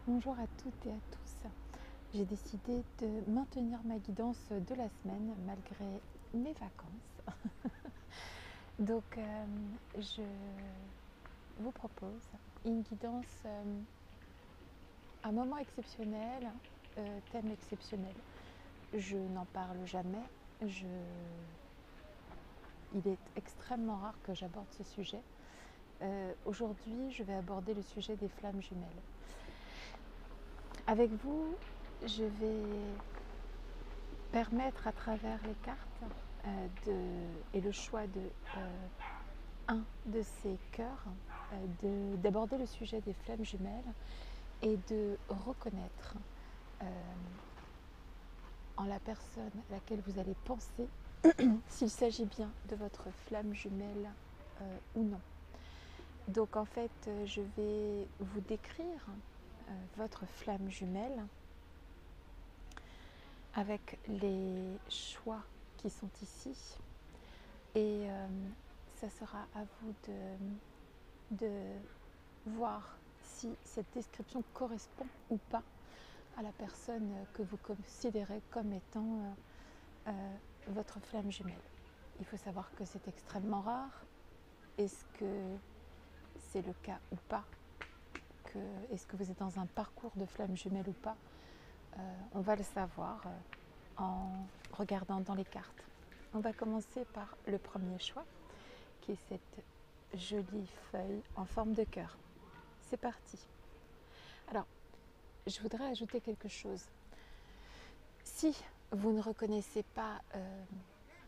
Bonjour à toutes et à tous. J'ai décidé de maintenir ma guidance de la semaine malgré mes vacances. Donc je vous propose une guidance un moment exceptionnel, thème exceptionnel. Je n'en parle jamais. Il est extrêmement rare que j'aborde ce sujet. Aujourd'hui, je vais aborder le sujet des flammes jumelles. Avec vous, je vais permettre à travers les cartes et le choix de un de ces cœurs d'aborder le sujet des flammes jumelles et de reconnaître en la personne à laquelle vous allez penser s'il s'agit bien de votre flamme jumelle ou non. Donc en fait, je vais vous décrire votre flamme jumelle avec les choix qui sont ici et ça sera à vous de voir si cette description correspond ou pas à la personne que vous considérez comme étant votre flamme jumelle. Il faut savoir que c'est extrêmement rare. Est-ce que c'est le cas ou pas? Est-ce que vous êtes dans un parcours de flamme jumelle ou pas? On va le savoir en regardant dans les cartes. On va commencer par le premier choix, qui est cette jolie feuille en forme de cœur. C'est parti. Alors, je voudrais ajouter quelque chose. Si vous ne reconnaissez pas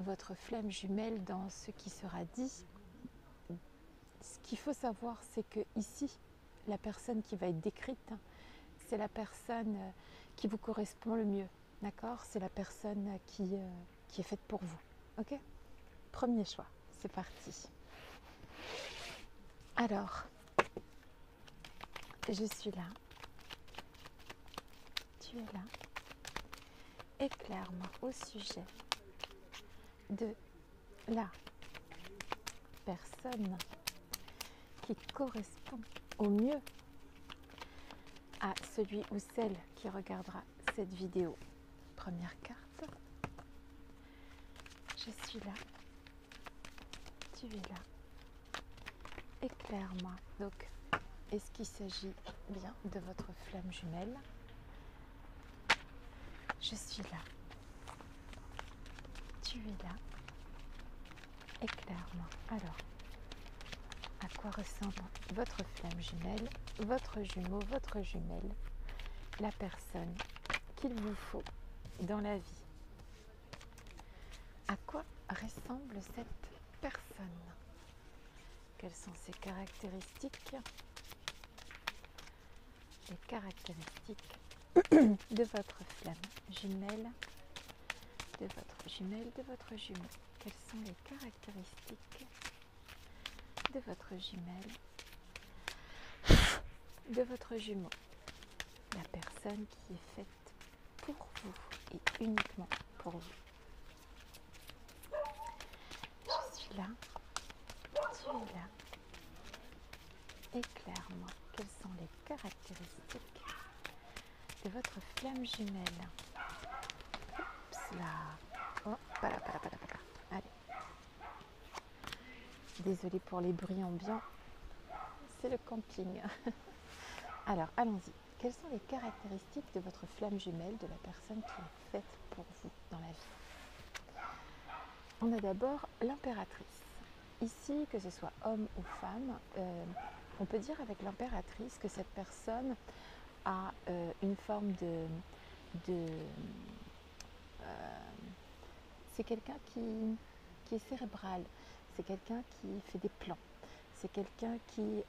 votre flamme jumelle dans ce qui sera dit, ce qu'il faut savoir, c'est que ici, la personne qui va être décrite, c'est la personne qui vous correspond le mieux. D'accord? C'est la personne qui est faite pour vous. Ok? Premier choix, c'est parti. Alors, je suis là. Tu es là. Éclaire-moi au sujet de la personne qui correspond au mieux à celui ou celle qui regardera cette vidéo. Première carte. Je suis là. Tu es là. Éclaire-moi. Donc, est-ce qu'il s'agit bien de votre flamme jumelle? Je suis là. Tu es là. Éclaire-moi. Alors, à quoi ressemble votre flamme jumelle, votre jumeau, votre jumelle, la personne qu'il vous faut dans la vie? À quoi ressemble cette personne? Quelles sont ses caractéristiques? Les caractéristiques de votre flamme jumelle, de votre jumelle, de votre jumeau. Quelles sont les caractéristiques de votre jumelle, de votre jumeau? La personne qui est faite pour vous et uniquement pour vous. Je suis là, tu es là. Éclaire-moi, quelles sont les caractéristiques de votre flamme jumelle? Oups là. Oh, pala. Allez. Désolée pour les bruits ambiants. C'est le camping. Alors, allons-y. Quelles sont les caractéristiques de votre flamme jumelle, de la personne qui est faite pour vous dans la vie? On a d'abord l'impératrice. Ici, que ce soit homme ou femme, on peut dire avec l'impératrice que cette personne a une forme c'est quelqu'un qui est cérébral, c'est quelqu'un qui fait des plans, c'est quelqu'un qui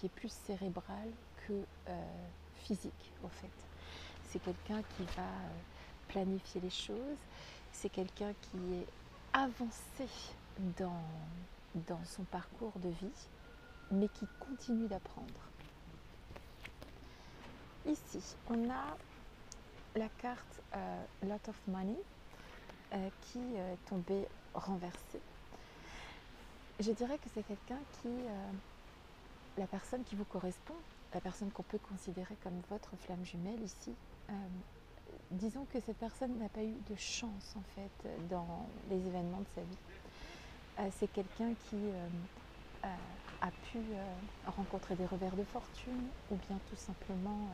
est plus cérébral que physique au fait. C'est quelqu'un qui va planifier les choses, c'est quelqu'un qui est avancé dans son parcours de vie, mais qui continue d'apprendre. Ici, on a la carte Lot of Money qui est tombée renversée. Je dirais que c'est quelqu'un qui la personne qui vous correspond, la personne qu'on peut considérer comme votre flamme jumelle ici, disons que cette personne n'a pas eu de chance en fait dans les événements de sa vie. C'est quelqu'un qui a pu rencontrer des revers de fortune ou bien tout simplement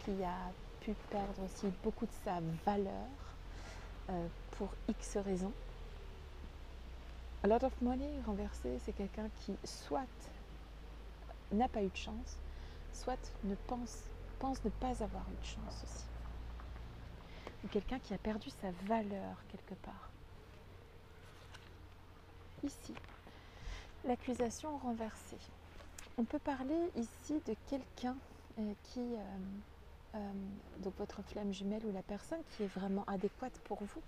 qui a pu perdre aussi beaucoup de sa valeur pour X raisons. A lot of money renversé, c'est quelqu'un qui soit n'a pas eu de chance, soit pense ne pas avoir eu de chance aussi. Ou quelqu'un qui a perdu sa valeur quelque part. Ici, l'accusation renversée. On peut parler ici de quelqu'un qui, donc votre flamme jumelle ou la personne qui est vraiment adéquate pour vous,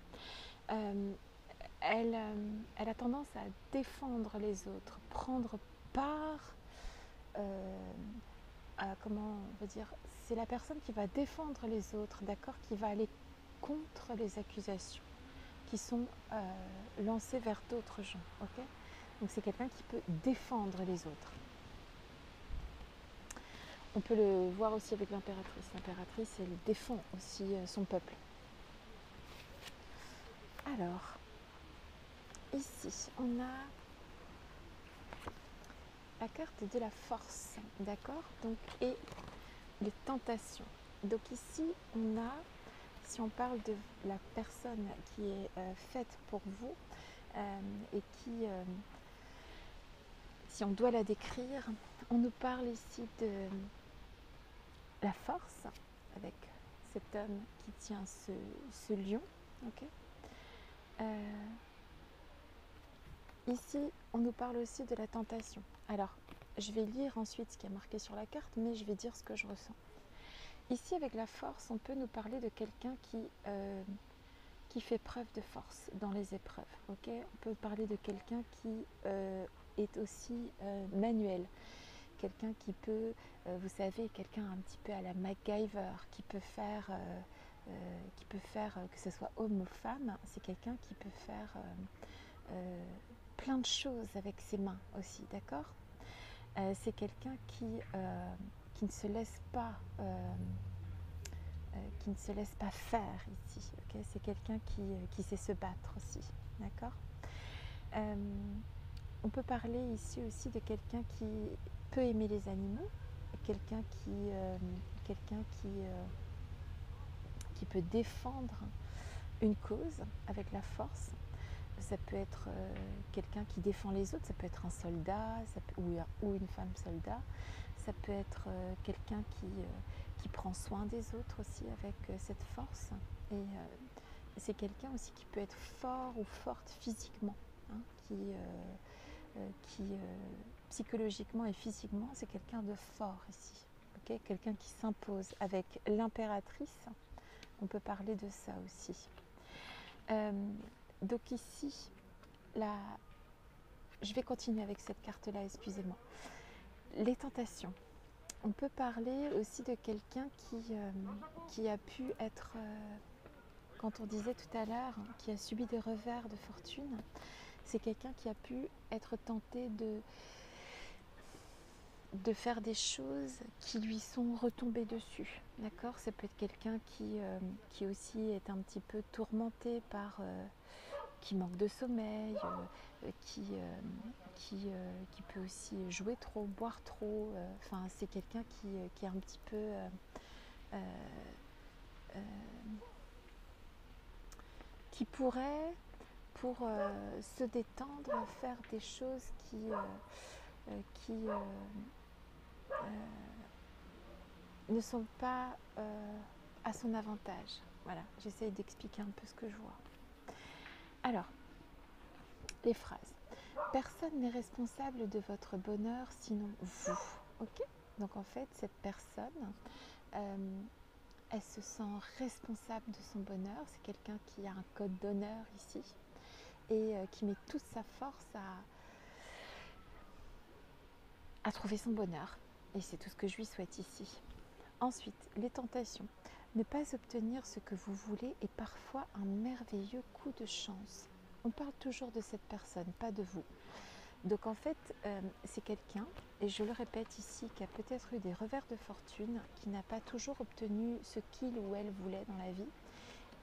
elle a tendance à défendre les autres, prendre part, comment on va dire, c'est la personne qui va défendre les autres, d'accord, qui va aller contre les accusations qui sont lancées vers d'autres gens, ok. Donc c'est quelqu'un qui peut défendre les autres. On peut le voir aussi avec l'impératrice. L'impératrice, elle défend aussi son peuple. Alors, ici, on a la carte de la force, d'accord, donc, et les tentations. Donc ici, on a, si on parle de la personne qui est faite pour vous et qui, si on doit la décrire, on nous parle ici de la force, avec cet homme qui tient ce lion, ok. Ici, on nous parle aussi de la tentation. Alors, je vais lire ensuite ce qui est marqué sur la carte, mais je vais dire ce que je ressens. Ici, avec la force, on peut nous parler de quelqu'un qui fait preuve de force dans les épreuves. Okay, on peut parler de quelqu'un qui est aussi manuel. Quelqu'un qui peut, vous savez, quelqu'un un petit peu à la MacGyver, qui peut faire, que ce soit homme ou femme, c'est quelqu'un qui peut faire plein de choses avec ses mains aussi, d'accord. C'est quelqu'un qui ne se laisse pas faire ici, okay. C'est quelqu'un qui sait se battre aussi, d'accord. On peut parler ici aussi de quelqu'un qui peut aimer les animaux, quelqu'un qui peut défendre une cause avec la force. Ça peut être quelqu'un qui défend les autres, ça peut être un soldat ou une femme soldat, ça peut être quelqu'un qui prend soin des autres aussi avec cette force. Et c'est quelqu'un aussi qui peut être fort ou forte physiquement, hein, qui psychologiquement et physiquement, c'est quelqu'un de fort ici. Okay, quelqu'un qui s'impose. Avec l'impératrice, on peut parler de ça aussi. Donc ici, je vais continuer avec cette carte-là, excusez-moi. Les tentations. On peut parler aussi de quelqu'un qui a pu être, quand on disait tout à l'heure, qui a subi des revers de fortune. C'est quelqu'un qui a pu être tenté de faire des choses qui lui sont retombées dessus, d'accord. Ça peut être quelqu'un qui aussi est un petit peu tourmenté par, qui manque de sommeil, qui peut aussi jouer trop, boire trop, enfin c'est quelqu'un qui est un petit peu qui pourrait, pour se détendre, faire des choses qui ne sont pas à son avantage. Voilà, j'essaye d'expliquer un peu ce que je vois. Alors, les phrases. Personne n'est responsable de votre bonheur sinon vous. Ok. Donc en fait, cette personne, elle se sent responsable de son bonheur. C'est quelqu'un qui a un code d'honneur ici et qui met toute sa force à trouver son bonheur. Et c'est tout ce que je lui souhaite ici. Ensuite, les tentations. Ne pas obtenir ce que vous voulez est parfois un merveilleux coup de chance. On parle toujours de cette personne, pas de vous. Donc en fait, c'est quelqu'un, et je le répète ici, qui a peut-être eu des revers de fortune, qui n'a pas toujours obtenu ce qu'il ou elle voulait dans la vie.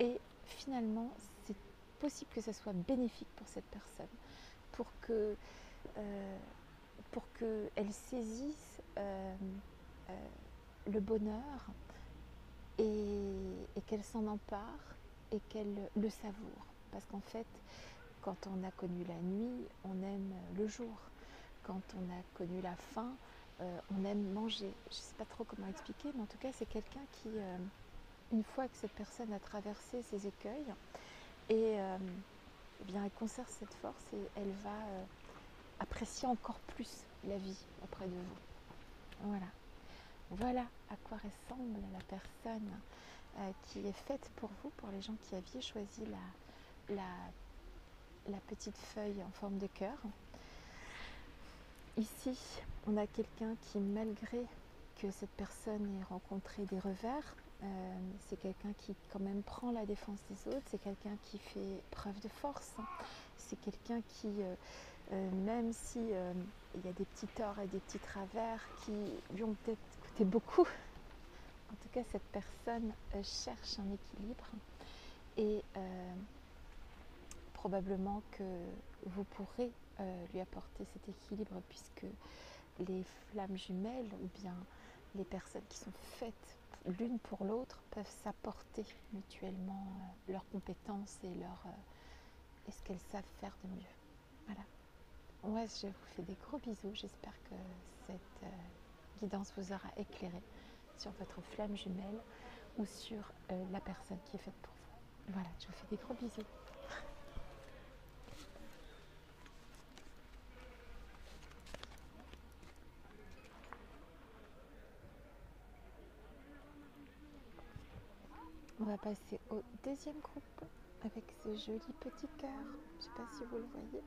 Et finalement, c'est possible que ça soit bénéfique pour cette personne, pour qu'elle saisisse le bonheur et qu'elle s'en empare et qu'elle le savoure. Parce qu'en fait, quand on a connu la nuit, on aime le jour. Quand on a connu la faim, on aime manger. Je ne sais pas trop comment expliquer, mais en tout cas, c'est quelqu'un qui, une fois que cette personne a traversé ses écueils, et eh bien, elle conserve cette force et elle va apprécier encore plus la vie auprès de vous. Voilà. Voilà à quoi ressemble la personne qui est faite pour vous, pour les gens qui aviez choisi la petite feuille en forme de cœur. Ici, on a quelqu'un qui, malgré que cette personne ait rencontré des revers, c'est quelqu'un qui quand même prend la défense des autres, c'est quelqu'un qui fait preuve de force, c'est quelqu'un qui, même si il y a des petits torts et des petits travers qui lui ont peut-être coûté beaucoup, en tout cas cette personne cherche un équilibre et probablement que vous pourrez lui apporter cet équilibre, puisque les flammes jumelles ou bien les personnes qui sont faites l'une pour l'autre peuvent s'apporter mutuellement leurs compétences et ce qu'elles savent faire de mieux. Voilà. Ouais, je vous fais des gros bisous. J'espère que cette guidance vous aura éclairé sur votre flamme jumelle ou sur la personne qui est faite pour vous. Voilà, je vous fais des gros bisous. On va passer au deuxième groupe avec ce joli petit cœur. Je ne sais pas si vous le voyez.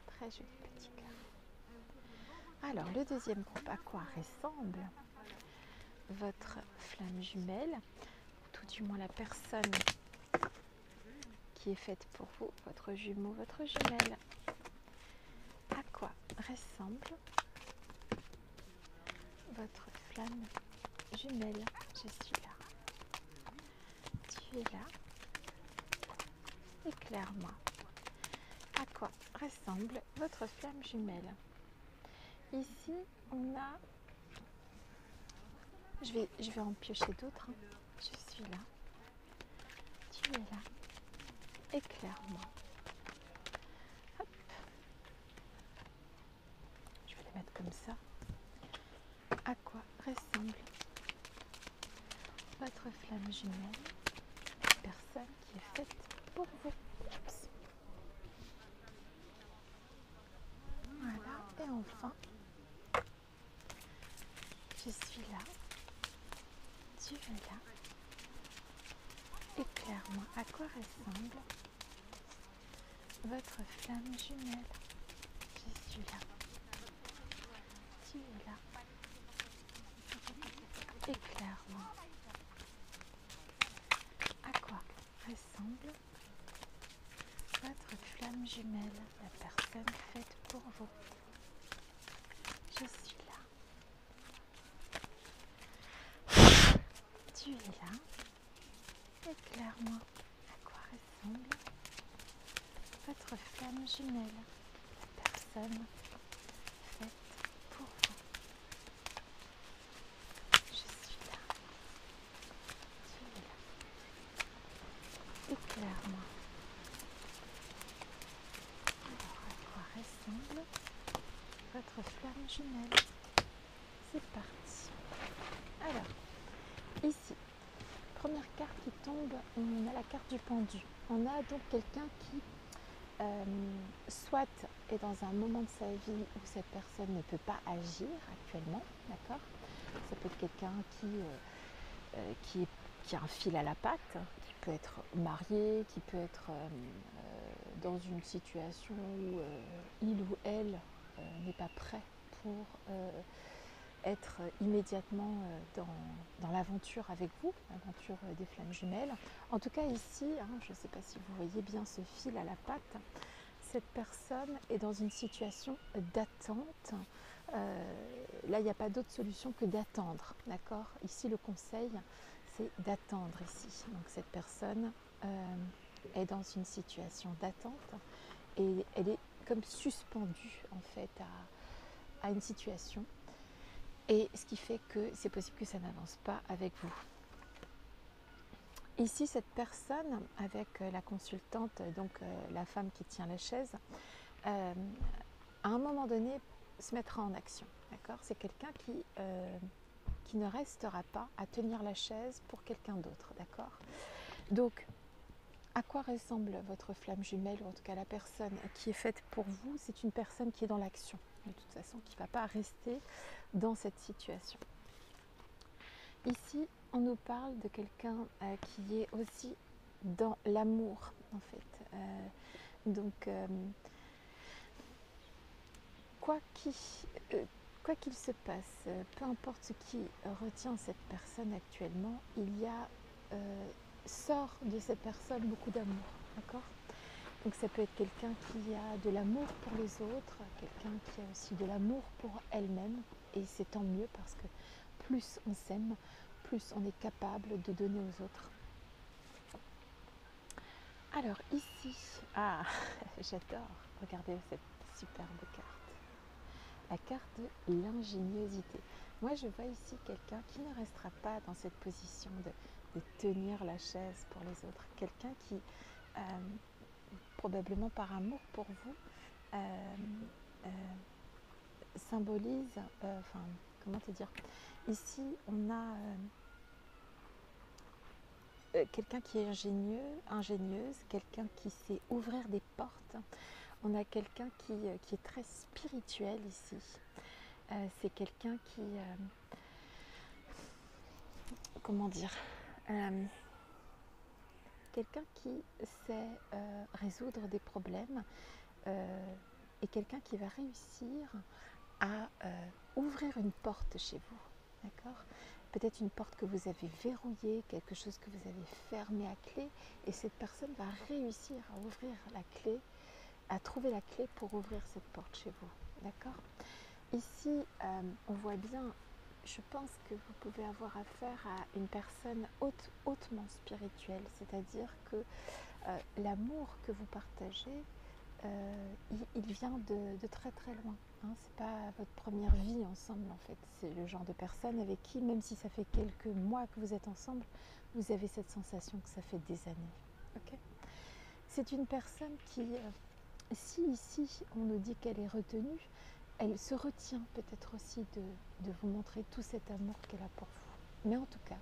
Très joli petit cœur. Alors, le deuxième groupe, à quoi ressemble votre flamme jumelle, ou tout du moins la personne qui est faite pour vous, votre jumeau, votre jumelle. À quoi ressemble votre flamme jumelle? Je suis là. Tu es là. Éclaire-moi. À quoi ressemble votre flamme jumelle? Ici, on a... Je vais en piocher d'autres. Je suis là. Tu es là. Éclaire-moi. Hop. Je vais les mettre comme ça. À quoi ressemble votre flamme jumelle? La personne qui est faite pour vous. Oups. Voilà. Et enfin, je suis là. Tu es là. Éclaire-moi. À quoi ressemble votre flamme jumelle? Je suis là. Tu es là. Éclaire-moi. À quoi ressemble votre flamme jumelle, la personne faite pour vous? Je suis là. Tu es là. Éclaire-moi. À quoi ressemble votre flamme jumelle, la personne faite pour vous? Je suis là. Tu es là. Éclaire-moi. Alors, à quoi ressemble votre flamme jumelle? C'est parti. Alors, ici, première carte qui tombe, on a la carte du pendu. On a donc quelqu'un qui soit est dans un moment de sa vie où cette personne ne peut pas agir actuellement, d'accord? Ça peut être quelqu'un qui a un fil à la patte, qui peut être marié, qui peut être dans une situation où il ou elle n'est pas prêt pour être immédiatement dans l'aventure avec vous, l'aventure des flammes jumelles. En tout cas ici, je ne sais pas si vous voyez bien ce fil à la patte, cette personne est dans une situation d'attente Là, il n'y a pas d'autre solution que d'attendre, d'accord? Ici, le conseil, c'est d'attendre ici. Donc, cette personne est dans une situation d'attente et elle est comme suspendue, en fait, à une situation. Et ce qui fait que c'est possible que ça n'avance pas avec vous. Ici, cette personne, avec la consultante, donc la femme qui tient la chaise, à un moment donné, se mettra en action. D'accord? C'est quelqu'un qui ne restera pas à tenir la chaise pour quelqu'un d'autre. D'accord? Donc, à quoi ressemble votre flamme jumelle, ou en tout cas la personne qui est faite pour vous? C'est une personne qui est dans l'action, de toute façon, qui ne va pas rester dans cette situation. Ici, on nous parle de quelqu'un qui est aussi dans l'amour, en fait. Donc, quoi qu'il se passe, peu importe ce qui retient cette personne actuellement, il y a sort de cette personne beaucoup d'amour, d'accord? Donc ça peut être quelqu'un qui a de l'amour pour les autres, quelqu'un qui a aussi de l'amour pour elle-même, et c'est tant mieux parce que plus on s'aime, plus on est capable de donner aux autres. Alors ici, j'adore, regardez cette superbe carte. La carte de l'ingéniosité. Moi, je vois ici quelqu'un qui ne restera pas dans cette position de tenir la chaise pour les autres. Quelqu'un qui, probablement par amour pour vous, symbolise, comment te dire, ici, on a quelqu'un qui est ingénieuse, quelqu'un qui sait ouvrir des portes. On a quelqu'un qui est très spirituel ici. C'est quelqu'un qui, comment dire, quelqu'un qui sait résoudre des problèmes et quelqu'un qui va réussir à ouvrir une porte chez vous, d'accord? Peut-être une porte que vous avez verrouillée, quelque chose que vous avez fermé à clé, et cette personne va réussir à ouvrir la clé, à trouver la clé pour ouvrir cette porte chez vous, d'accord? Ici, on voit bien, je pense que vous pouvez avoir affaire à une personne hautement spirituelle, c'est-à-dire que l'amour que vous partagez, il vient de très très loin. Hein. C'est pas votre première vie ensemble en fait. C'est le genre de personne avec qui, même si ça fait quelques mois que vous êtes ensemble, vous avez cette sensation que ça fait des années. Okay? C'est une personne qui, si ici on nous dit qu'elle est retenue, elle se retient peut-être aussi de vous montrer tout cet amour qu'elle a pour vous. Mais en tout cas,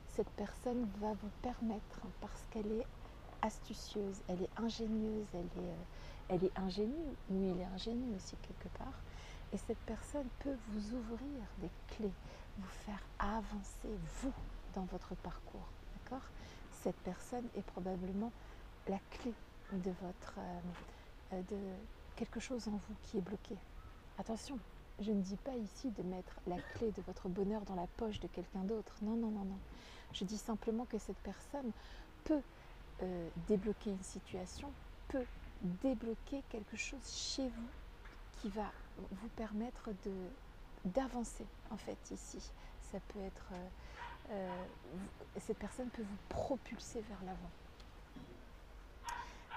cette personne va vous permettre, parce qu'elle est astucieuse, elle est ingénieuse, elle est ingénue, ou il est ingénu aussi quelque part, et cette personne peut vous ouvrir des clés, vous faire avancer, vous, dans votre parcours, d'accord? Cette personne est probablement la clé de de quelque chose en vous qui est bloqué. Attention, je ne dis pas ici de mettre la clé de votre bonheur dans la poche de quelqu'un d'autre, non, non, non, non. Je dis simplement que cette personne peut débloquer une situation, peut débloquer quelque chose chez vous qui va vous permettre d'avancer en fait ici. Ça peut être, cette personne peut vous propulser vers l'avant.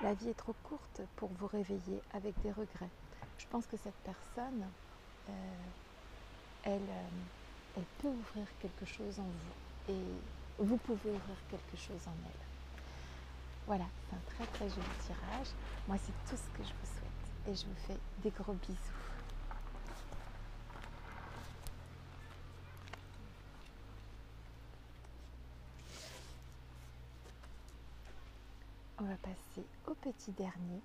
La vie est trop courte pour vous réveiller avec des regrets. Je pense que cette personne, elle peut ouvrir quelque chose en vous et vous pouvez ouvrir quelque chose en elle. Voilà, c'est un très très joli tirage. Moi, c'est tout ce que je vous souhaite et je vous fais des gros bisous. On va passer au petit dernier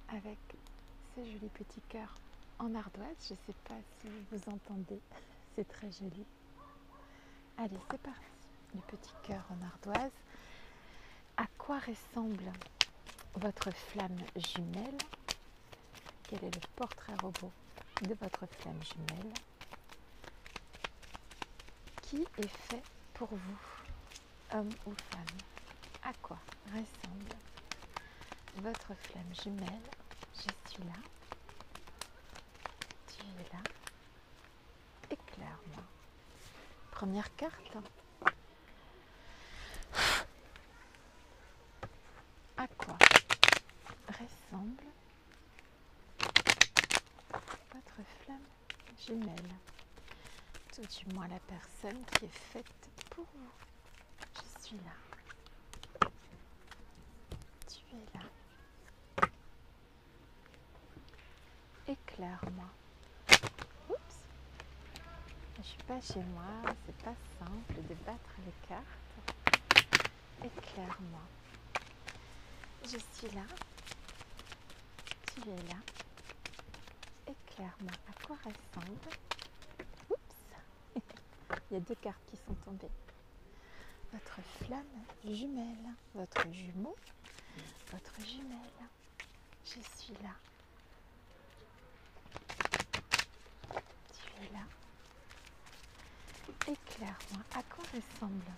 avec ce joli petit cœur en ardoise. Je ne sais pas si vous entendez, c'est très joli. Allez, c'est parti. Le petit cœur en ardoise. À quoi ressemble votre flamme jumelle? Quel est le portrait robot de votre flamme jumelle qui est fait pour vous, homme ou femme? À quoi ressemble votre flamme jumelle? Je suis là. Première carte. À quoi ressemble votre flamme jumelle? Tout du moins la personne qui est faite pour vous. Je suis là. Tu es là. Éclaire-moi. Oups. Je suis pas chez moi, c'est pas simple de battre les cartes. Éclaire-moi. Je suis là. Tu es là. Éclaire-moi. À quoi ressemble? Oups. Il y a 2 cartes qui sont tombées. Votre flamme jumelle, votre jumeau, votre jumelle. Je suis là. Tu es là. Éclaire-moi. À quoi ressemble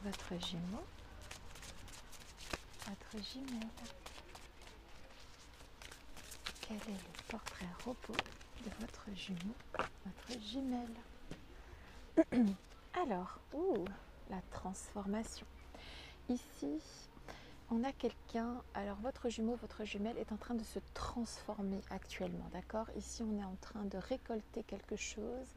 votre jumeau, votre jumelle? Quel est le portrait robot de votre jumeau, votre jumelle? Alors, la transformation. Ici, on a quelqu'un, alors votre jumeau, votre jumelle est en train de se transformer actuellement, d'accord? Ici, on est en train de récolter quelque chose.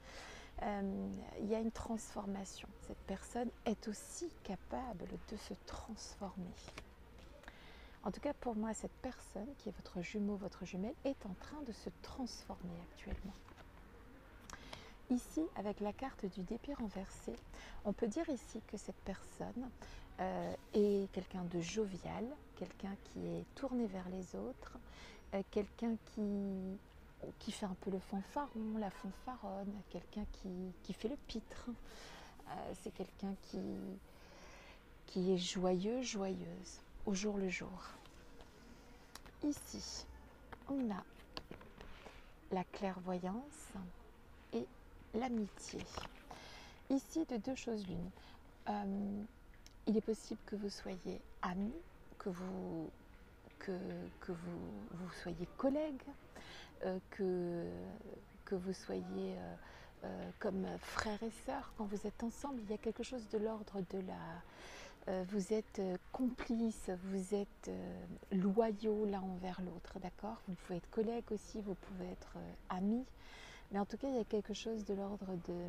Il y a une transformation. Cette personne est aussi capable de se transformer. En tout cas, pour moi, cette personne qui est votre jumeau, votre jumelle, est en train de se transformer actuellement. Ici, avec la carte du dépit renversé, on peut dire ici que cette personne est quelqu'un de jovial, quelqu'un qui est tourné vers les autres, quelqu'un qui fait un peu le fanfaron, la fanfaronne, quelqu'un qui fait le pitre. C'est quelqu'un qui est joyeux, joyeuse, au jour le jour. Ici, on a la clairvoyance et l'amitié. Ici, de 2 choses l'une. Il est possible que vous soyez amis, que vous soyez collègues, que vous soyez comme frères et sœurs. Quand vous êtes ensemble, il y a quelque chose de l'ordre de la... vous êtes complices, vous êtes loyaux l'un envers l'autre, d'accord? Vous pouvez être collègues aussi, vous pouvez être amis, mais en tout cas, il y a quelque chose de l'ordre de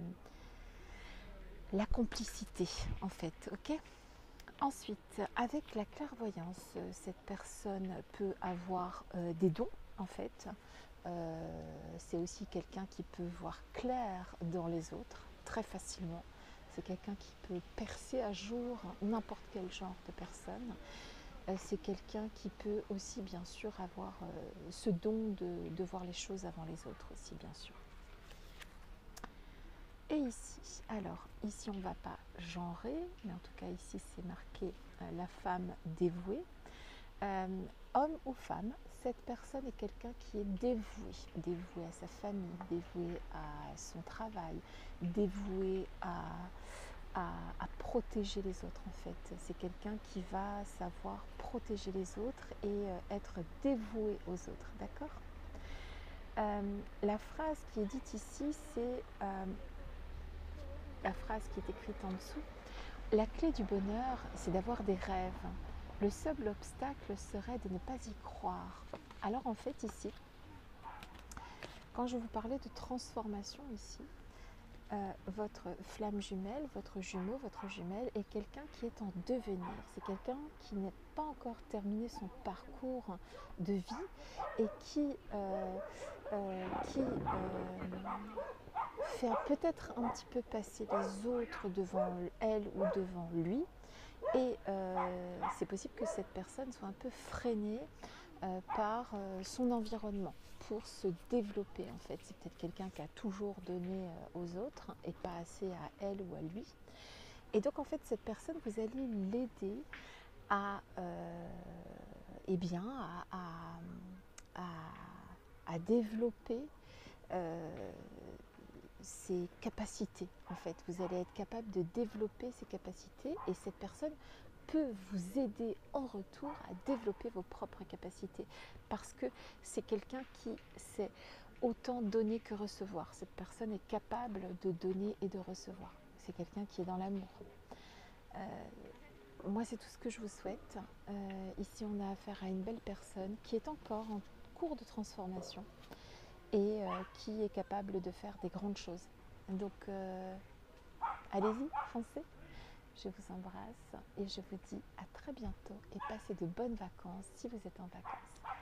la complicité, en fait, ok? Ensuite, avec la clairvoyance, cette personne peut avoir des dons, en fait. C'est aussi quelqu'un qui peut voir clair dans les autres, très facilement. C'est quelqu'un qui peut percer à jour n'importe quel genre de personne. C'est quelqu'un qui peut aussi, bien sûr, avoir ce don de voir les choses avant les autres aussi, bien sûr. Et ici, alors ici on ne va pas genrer, mais en tout cas ici c'est marqué la femme dévouée. Homme ou femme, cette personne est quelqu'un qui est dévoué à sa famille, dévoué à son travail, dévoué à protéger les autres en fait. C'est quelqu'un qui va savoir protéger les autres et être dévoué aux autres, d'accord? La phrase qui est dite ici, c'est la phrase qui est écrite en dessous. La clé du bonheur, c'est d'avoir des rêves. Le seul obstacle serait de ne pas y croire. Alors en fait ici, quand je vous parlais de transformation ici, votre flamme jumelle, votre jumeau, votre jumelle est quelqu'un qui est en devenir. C'est quelqu'un qui n'a pas encore terminé son parcours de vie et qui fait peut-être un petit peu passer les autres devant elle ou devant lui. Et c'est possible que cette personne soit un peu freinée par son environnement pour se développer en fait. C'est peut-être quelqu'un qui a toujours donné aux autres et pas assez à elle ou à lui. Et donc en fait cette personne, vous allez l'aider à, eh bien, à développer ses capacités en fait. Vous allez être capable de développer ses capacités et cette personne peut vous aider en retour à développer vos propres capacités parce que c'est quelqu'un qui sait autant donner que recevoir. Cette personne est capable de donner et de recevoir. C'est quelqu'un qui est dans l'amour. Moi, c'est tout ce que je vous souhaite. Ici, on a affaire à une belle personne qui est encore en cours de transformation et qui est capable de faire des grandes choses. Donc, allez-y, foncez. Je vous embrasse et je vous dis à très bientôt et passez de bonnes vacances si vous êtes en vacances.